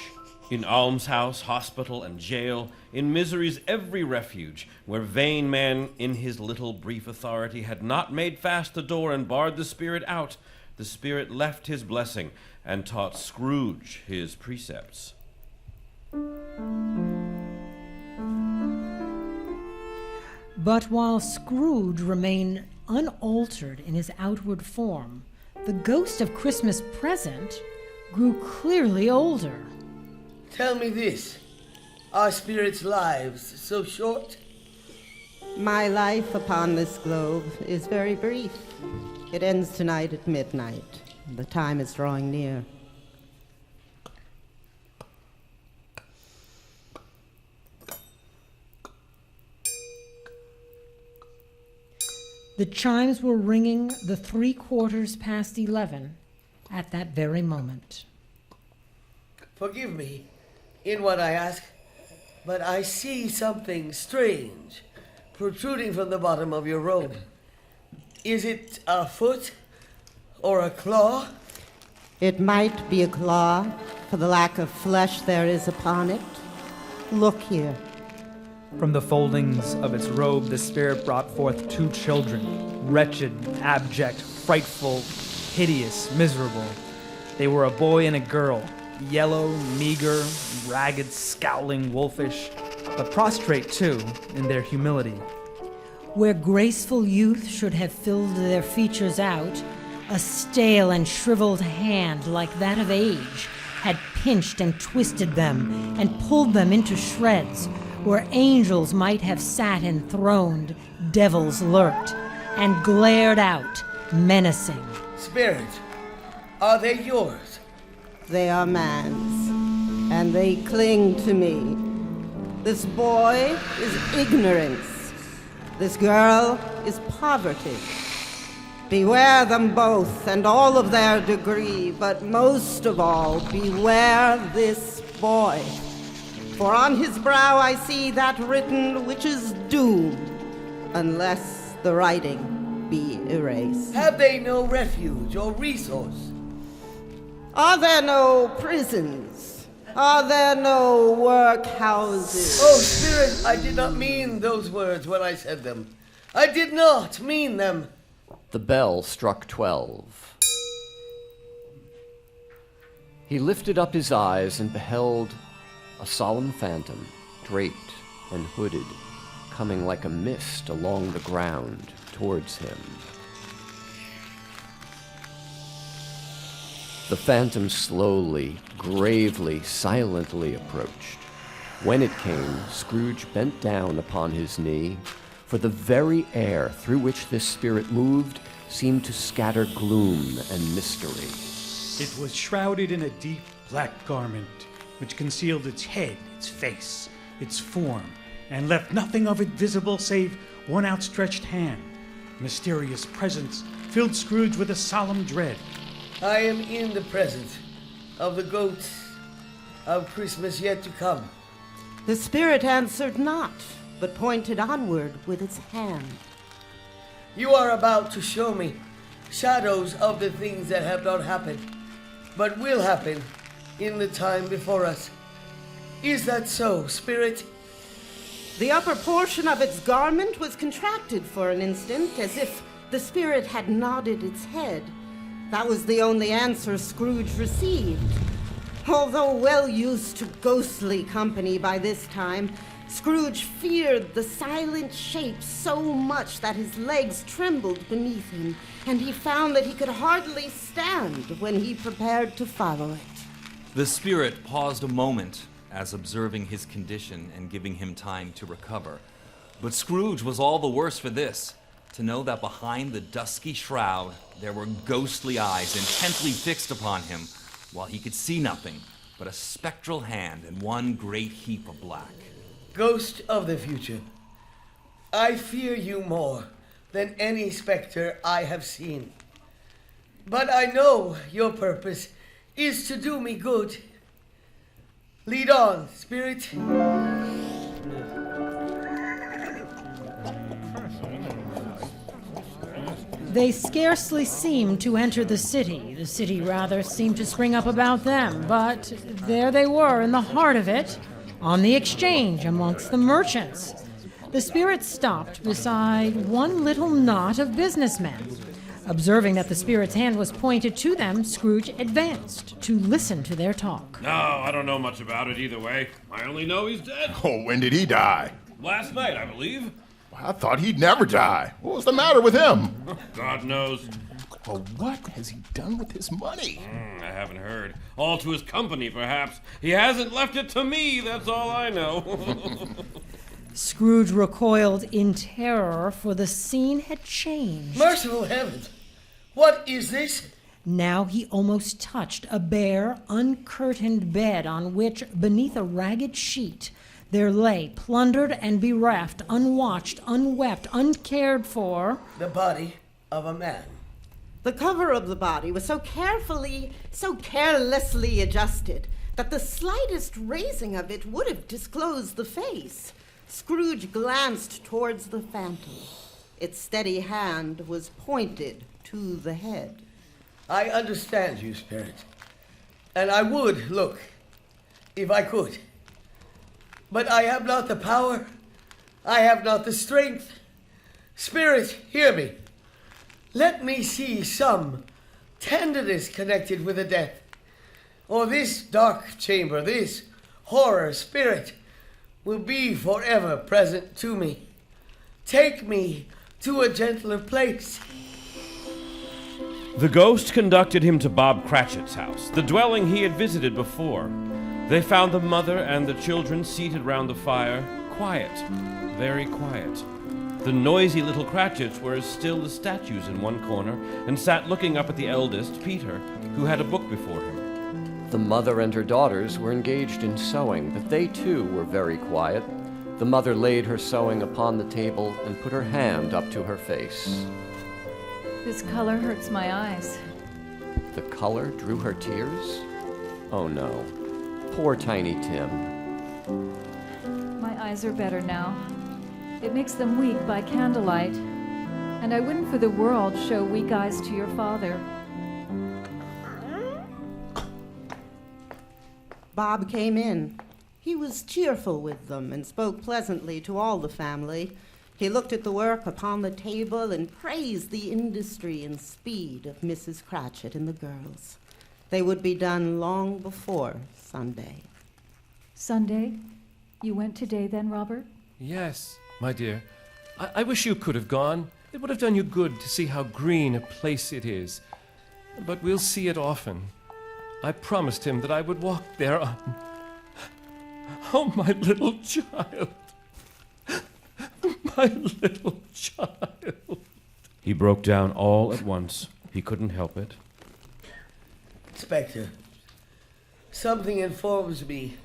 In almshouse, hospital, and jail, in misery's every refuge, where vain man in his little brief authority had not made fast the door and barred the Spirit out, the Spirit left his blessing and taught Scrooge his precepts. But while Scrooge remained unaltered in his outward form, the ghost of Christmas Present grew clearly older. Tell me this, are spirits' lives so short? My life upon this globe is very brief. It ends tonight at midnight. The time is drawing near. The chimes were ringing the 11:03 at that very moment. Forgive me in what I ask, but I see something strange protruding from the bottom of your robe. Is it a foot or a claw? It might be a claw, for the lack of flesh there is upon it. Look here. From the foldings of its robe, the Spirit brought forth 2 children, wretched, abject, frightful, hideous, miserable. They were a boy and a girl, yellow, meager, ragged, scowling, wolfish, but prostrate, too, in their humility. Where graceful youth should have filled their features out, a stale and shriveled hand like that of age had pinched and twisted them and pulled them into shreds. Where angels might have sat enthroned, devils lurked and glared out, menacing. Spirit, are they yours? They are man's, and they cling to me. This boy is ignorance. This girl is poverty. Beware them both and all of their degree, but most of all, beware this boy. For on his brow I see that written which is doom, unless the writing be erased. Have they no refuge or resource? Are there no prisons? Are there no workhouses? Oh, Spirit, I did not mean those words when I said them. I did not mean them. The bell struck 12. He lifted up his eyes and beheld a solemn phantom, draped and hooded, coming like a mist along the ground towards him. The phantom slowly, gravely, silently approached. When it came, Scrooge bent down upon his knee, for the very air through which this spirit moved seemed to scatter gloom and mystery. It was shrouded in a deep black garment, which concealed its head, its face, its form, and left nothing of it visible save one outstretched hand. Mysterious presence filled Scrooge with a solemn dread. I am in the presence of the ghosts of Christmas yet to come. The spirit answered not, but pointed onward with its hand. You are about to show me shadows of the things that have not happened, but will happen in the time before us. Is that so, Spirit? The upper portion of its garment was contracted for an instant, as if the spirit had nodded its head. That was the only answer Scrooge received. Although well used to ghostly company by this time, Scrooge feared the silent shape so much that his legs trembled beneath him, and he found that he could hardly stand when he prepared to follow it. The spirit paused a moment as observing his condition and giving him time to recover. But Scrooge was all the worse for this, to know that behind the dusky shroud there were ghostly eyes intently fixed upon him, while he could see nothing but a spectral hand and one great heap of black. Ghost of the future, I fear you more than any specter I have seen. But I know your purpose is to do me good. Lead on, spirit. They scarcely seemed to enter the city. The city rather seemed to spring up about them, but there they were in the heart of it, on the exchange amongst the merchants. The spirit stopped beside one little knot of businessmen. Observing that the spirit's hand was pointed to them, Scrooge advanced to listen to their talk. No, I don't know much about it either way. I only know he's dead. Oh, when did he die? Last night, I believe. I thought he'd never die. What was the matter with him? God knows. Well, what has he done with his money? I haven't heard. All to his company, perhaps. He hasn't left it to me, that's all I know. Scrooge recoiled in terror, for the scene had changed. Merciful heavens! What is this? Now he almost touched a bare, uncurtained bed on which, beneath a ragged sheet, there lay, plundered and bereft, unwatched, unwept, uncared for, the body of a man. The cover of the body was so carefully, so carelessly adjusted that the slightest raising of it would have disclosed the face. Scrooge glanced towards the phantom. Its steady hand was pointed to the head. I understand you, spirit, and I would look if I could. But I have not the power. I have not the strength. Spirit, hear me. Let me see some tenderness connected with the death. Or this dark chamber, this horror spirit, will be forever present to me. Take me to a gentler place. The ghost conducted him to Bob Cratchit's house, the dwelling he had visited before. They found the mother and the children seated round the fire, quiet, very quiet. The noisy little Cratchits were as still as statues in one corner and sat looking up at the eldest, Peter, who had a book before him. The mother and her daughters were engaged in sewing, but they too were very quiet. The mother laid her sewing upon the table and put her hand up to her face. This color hurts my eyes. The color drew her tears? Oh no. Poor Tiny Tim. My eyes are better now. It makes them weak by candlelight, and I wouldn't for the world show weak eyes to your father. Bob came in. He was cheerful with them and spoke pleasantly to all the family. He looked at the work upon the table and praised the industry and speed of Mrs. Cratchit and the girls. They would be done long before Sunday. Sunday? You went today then, Robert? Yes, my dear. I wish you could have gone. It would have done you good to see how green a place it is. But we'll see it often. I promised him that I would walk there on... Oh, my little child. My little child. He broke down all at once. He couldn't help it. Spectre, something informs me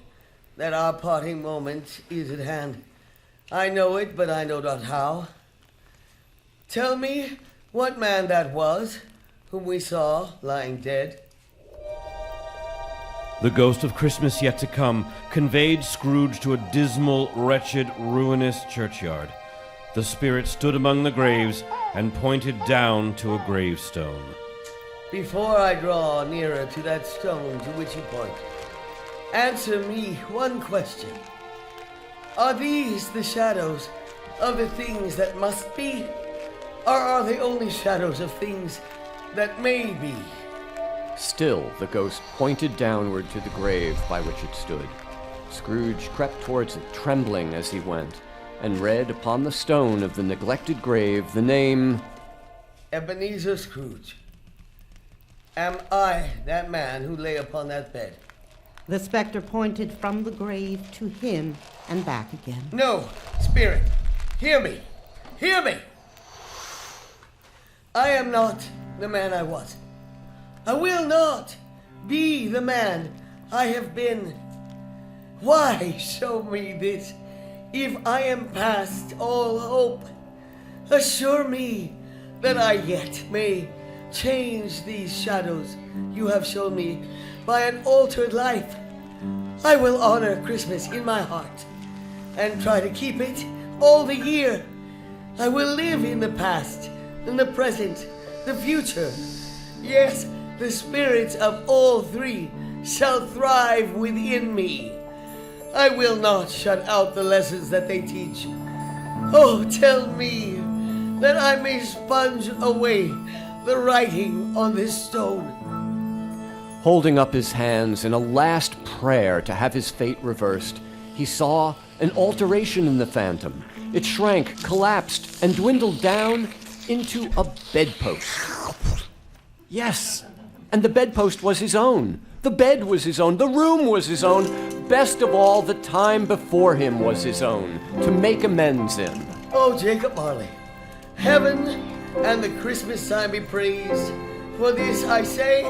that our parting moment is at hand. I know it, but I know not how. Tell me what man that was whom we saw lying dead. The ghost of Christmas yet to come conveyed Scrooge to a dismal, wretched, ruinous churchyard. The spirit stood among the graves and pointed down to a gravestone. Before I draw nearer to that stone to which you point, answer me one question. Are these the shadows of the things that must be, or are they only shadows of things that may be? Still, the ghost pointed downward to the grave by which it stood. Scrooge crept towards it, trembling as he went, and read upon the stone of the neglected grave the name Ebenezer Scrooge. Am I that man who lay upon that bed? The specter pointed from the grave to him and back again. No, spirit, hear me. Hear me. I am not the man I was. I will not be the man I have been. Why show me this if I am past all hope? Assure me that I yet may change these shadows you have shown me by an altered life. I will honor Christmas in my heart and try to keep it all the year. I will live in the past, in the present, the future. Yes, the spirits of all three shall thrive within me. I will not shut out the lessons that they teach. Oh, tell me that I may sponge away the writing on this stone. Holding up his hands in a last prayer to have his fate reversed, he saw an alteration in the phantom. It shrank, collapsed, and dwindled down into a bedpost. Yes, and the bedpost was his own. The bed was his own. The room was his own. Best of all, the time before him was his own, to make amends in. Oh, Jacob Marley, heaven and the Christmas time be praised. For this I say,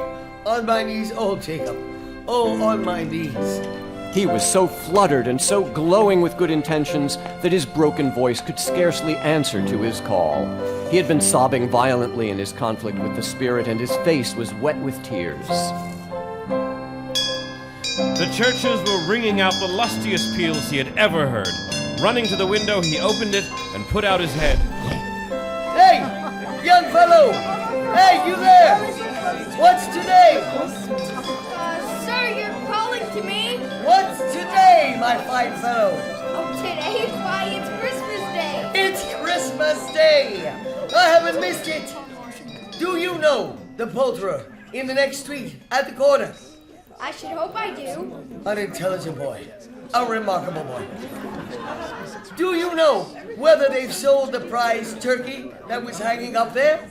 on my knees, oh, Jacob, oh, on my knees. He was so fluttered and so glowing with good intentions that his broken voice could scarcely answer to his call. He had been sobbing violently in his conflict with the spirit, and his face was wet with tears. The churches were ringing out the lustiest peals he had ever heard. Running to the window, he opened it and put out his head. Hey, young fellow! Hey, you there! What's today? Sir, you're calling to me? What's today, my fine fellow? Oh, today? Why, it's Christmas Day. It's Christmas Day! I haven't missed it! Do you know the poulterer in the next street at the corner? I should hope I do. An intelligent boy. A remarkable boy. Do you know whether they've sold the prize turkey that was hanging up there?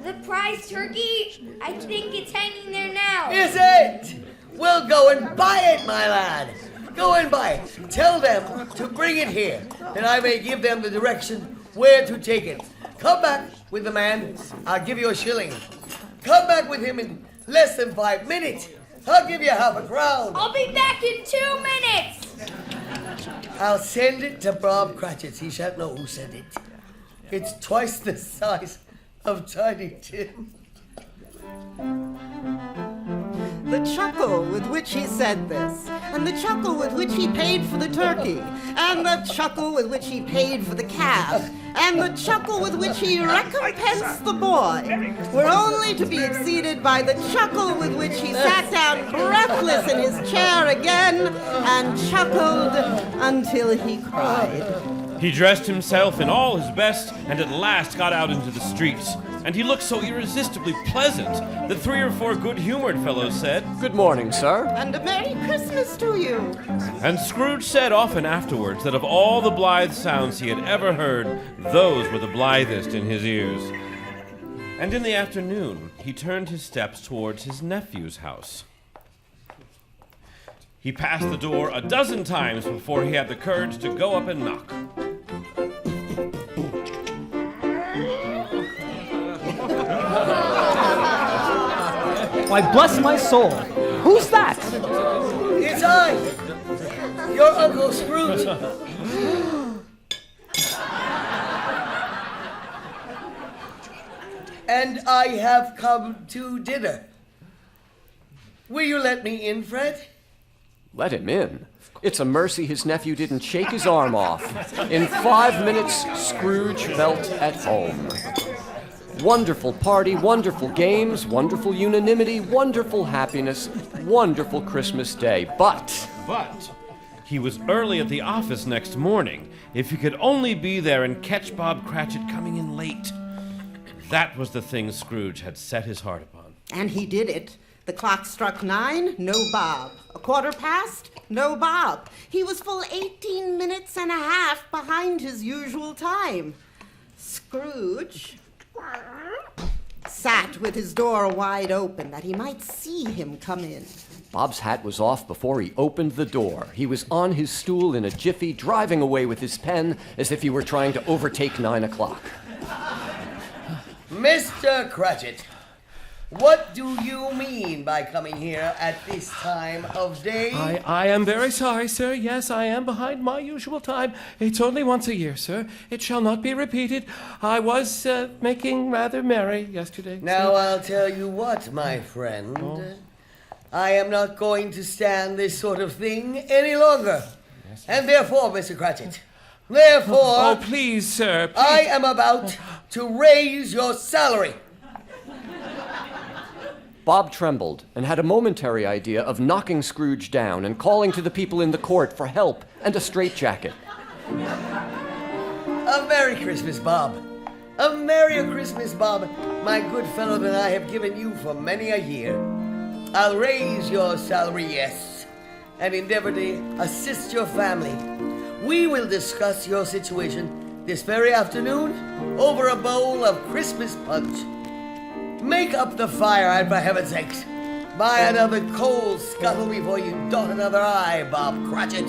The prize turkey? I think it's hanging there now. Is it? Well, go and buy it, my lad. Go and buy it. Tell them to bring it here, that I may give them the direction where to take it. Come back with the man. I'll give you a shilling. Come back with him in less than 5 minutes. I'll give you half a crown. I'll be back in 2 minutes. I'll send it to Bob Cratchit's. He shan't know who sent it. It's twice the size of Tiny Tim. The chuckle with which he said this, and the chuckle with which he paid for the turkey, and the chuckle with which he paid for the calf, and the chuckle with which he recompensed the boy, were only to be exceeded by the chuckle with which he sat down breathless in his chair again and chuckled until he cried. He dressed himself in all his best and at last got out into the streets. And he looked so irresistibly pleasant that 3 or 4 good-humored fellows said, "Good morning, sir." And a Merry Christmas to you. And Scrooge said often afterwards that of all the blithe sounds he had ever heard, those were the blithest in his ears. And in the afternoon, he turned his steps towards his nephew's house. He passed the door a dozen times before he had the courage to go up and knock. Why, bless my soul. Who's that? It's I, your Uncle Scrooge. And I have come to dinner. Will you let me in, Fred? Let him in. It's a mercy his nephew didn't shake his arm off. In 5 minutes, Scrooge felt at home. Wonderful party, wonderful games, wonderful unanimity, wonderful happiness, wonderful Christmas Day. But he was early at the office next morning. If he could only be there and catch Bob Cratchit coming in late. That was the thing Scrooge had set his heart upon. And he did it. The clock struck 9, no Bob. A quarter past, no Bob. He was full 18 minutes and a half behind his usual time. Scrooge sat with his door wide open that he might see him come in. Bob's hat was off before he opened the door. He was on his stool in a jiffy, driving away with his pen as if he were trying to overtake 9 o'clock. Mr. Cratchit, what do you mean by coming here at this time of day? I am very sorry, sir. Yes, I am behind my usual time. It's only once a year, sir. It shall not be repeated. I was making rather merry yesterday. Now, I'll tell you what, my friend. Oh. I am not going to stand this sort of thing any longer. Yes, and therefore, Mr. Cratchit, therefore... Oh, please, sir, please. I am about to raise your salary. Bob trembled and had a momentary idea of knocking Scrooge down and calling to the people in the court for help and a straitjacket. A Merry Christmas, Bob. A Merrier Christmas, Bob, my good fellow, than I have given you for many a year. I'll raise your salary, yes, and endeavor to assist your family. We will discuss your situation this very afternoon over a bowl of Christmas punch. Make up the fire, and for heaven's sakes, buy another coal scuttle before you dot another I, Bob Cratchit.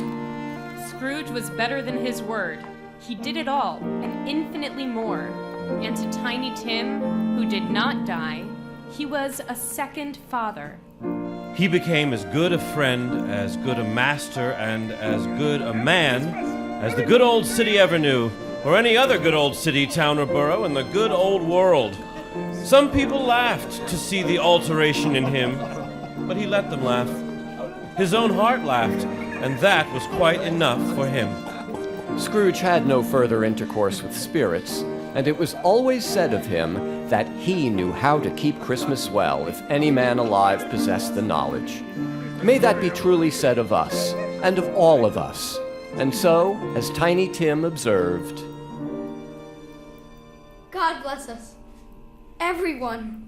Scrooge was better than his word. He did it all, and infinitely more. And to Tiny Tim, who did not die, he was a second father. He became as good a friend, as good a master, and as good a man as the good old city ever knew, or any other good old city, town, or borough in the good old world. Some people laughed to see the alteration in him, but he let them laugh. His own heart laughed, and that was quite enough for him. Scrooge had no further intercourse with spirits, and it was always said of him that he knew how to keep Christmas well if any man alive possessed the knowledge. May that be truly said of us, and of all of us. And so, as Tiny Tim observed, God bless us. Everyone.